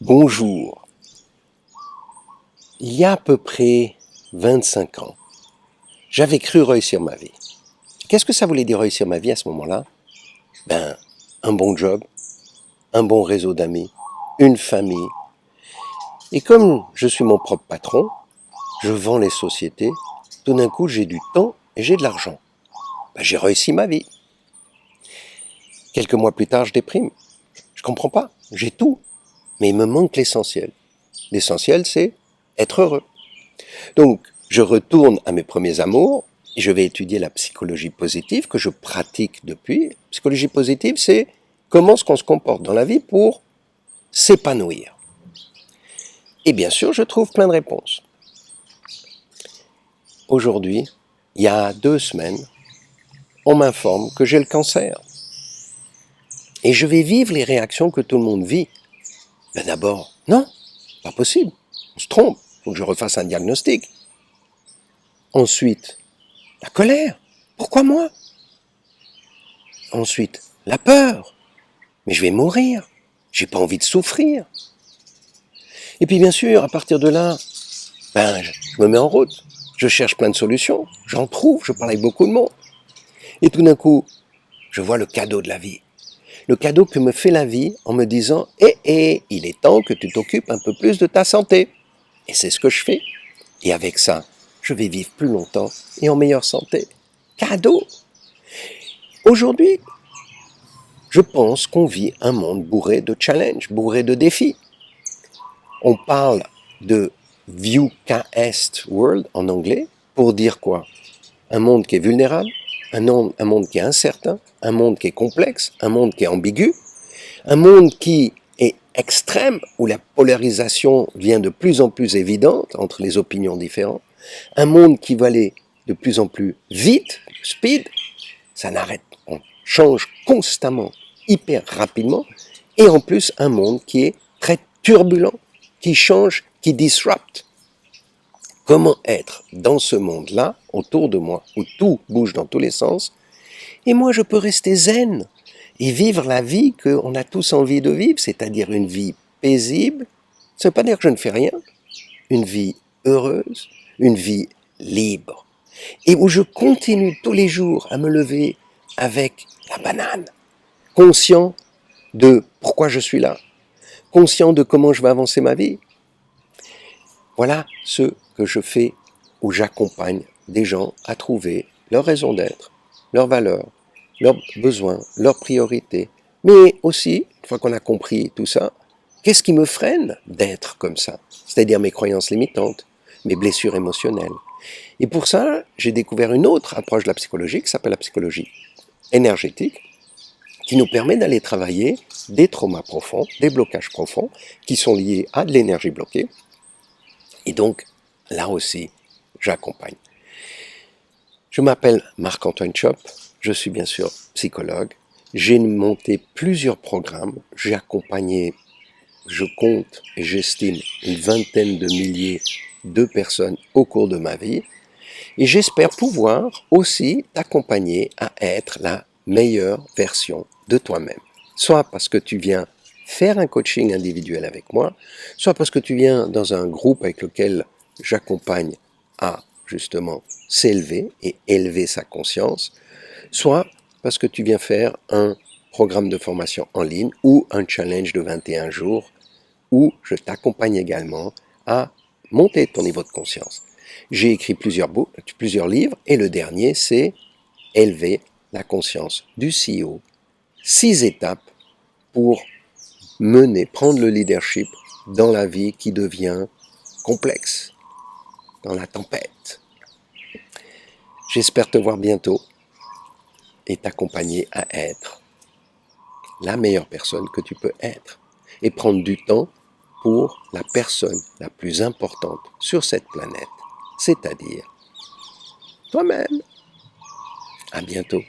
Bonjour. Il y a à peu près 25 ans, j'avais cru réussir ma vie. Qu'est-ce que ça voulait dire réussir ma vie à ce moment-là? Un bon job, un bon réseau d'amis, une famille. Et comme je suis mon propre patron, je vends les sociétés, tout d'un coup j'ai du temps et j'ai de l'argent. J'ai réussi ma vie. Quelques mois plus tard, je déprime. Je comprends pas, j'ai tout, mais il me manque l'essentiel. L'essentiel, c'est être heureux. Donc, je retourne à mes premiers amours et je vais étudier la psychologie positive que je pratique depuis. Psychologie positive, c'est comment est-ce qu'on se comporte dans la vie pour s'épanouir. Et bien sûr, je trouve plein de réponses. Aujourd'hui, il y a 2 semaines, on m'informe que j'ai le cancer. Et je vais vivre les réactions que tout le monde vit. D'abord, non, pas possible, on se trompe, il faut que je refasse un diagnostic. Ensuite, la colère, pourquoi moi? Ensuite, la peur, mais je vais mourir, j'ai pas envie de souffrir. Et puis bien sûr, à partir de là, je me mets en route, je cherche plein de solutions, j'en trouve, je parle avec beaucoup de monde. Et tout d'un coup, je vois le cadeau de la vie. Le cadeau que me fait la vie en me disant « il est temps que tu t'occupes un peu plus de ta santé ». Et c'est ce que je fais. Et avec ça, je vais vivre plus longtemps et en meilleure santé. Cadeau! Aujourd'hui, je pense qu'on vit un monde bourré de challenges, bourré de défis. On parle de VUCAist World en anglais pour dire quoi? Un monde qui est vulnérable, un monde qui est incertain, un monde qui est complexe, un monde qui est ambigu, un monde qui est extrême, où la polarisation devient de plus en plus évidente entre les opinions différentes, un monde qui va aller de plus en plus vite, speed, ça n'arrête, on change constamment, hyper rapidement, et en plus un monde qui est très turbulent, qui change, qui disrupte. Comment être dans ce monde-là, autour de moi, où tout bouge dans tous les sens, et moi je peux rester zen, et vivre la vie qu'on a tous envie de vivre, c'est-à-dire une vie paisible, ça ne veut pas dire que je ne fais rien, une vie heureuse, une vie libre, et où je continue tous les jours à me lever avec la banane, conscient de pourquoi je suis là, conscient de comment je vais avancer ma vie. Voilà ce que je fais, où j'accompagne des gens à trouver leur raison d'être, leurs valeurs, leurs besoins, leurs priorités. Mais aussi, une fois qu'on a compris tout ça, qu'est-ce qui me freine d'être comme ça? C'est-à-dire mes croyances limitantes, mes blessures émotionnelles. Et pour ça, j'ai découvert une autre approche de la psychologie qui s'appelle la psychologie énergétique, qui nous permet d'aller travailler des traumas profonds, des blocages profonds, qui sont liés à de l'énergie bloquée. Et donc, là aussi, j'accompagne. Je m'appelle Marc-Antoine Chop, je suis bien sûr psychologue. J'ai monté plusieurs programmes, j'ai accompagné, je compte et j'estime une vingtaine de milliers de personnes au cours de ma vie. Et j'espère pouvoir aussi t'accompagner à être la meilleure version de toi-même. Soit parce que tu viens faire un coaching individuel avec moi, soit parce que tu viens dans un groupe avec lequel j'accompagne à justement s'élever et élever sa conscience, soit parce que tu viens faire un programme de formation en ligne ou un challenge de 21 jours où je t'accompagne également à monter ton niveau de conscience. J'ai écrit plusieurs livres et le dernier c'est Élever la conscience du CEO. 6 étapes pour prendre le leadership dans la vie qui devient complexe, dans la tempête. J'espère te voir bientôt et t'accompagner à être la meilleure personne que tu peux être et prendre du temps pour la personne la plus importante sur cette planète, c'est-à-dire toi-même. À bientôt.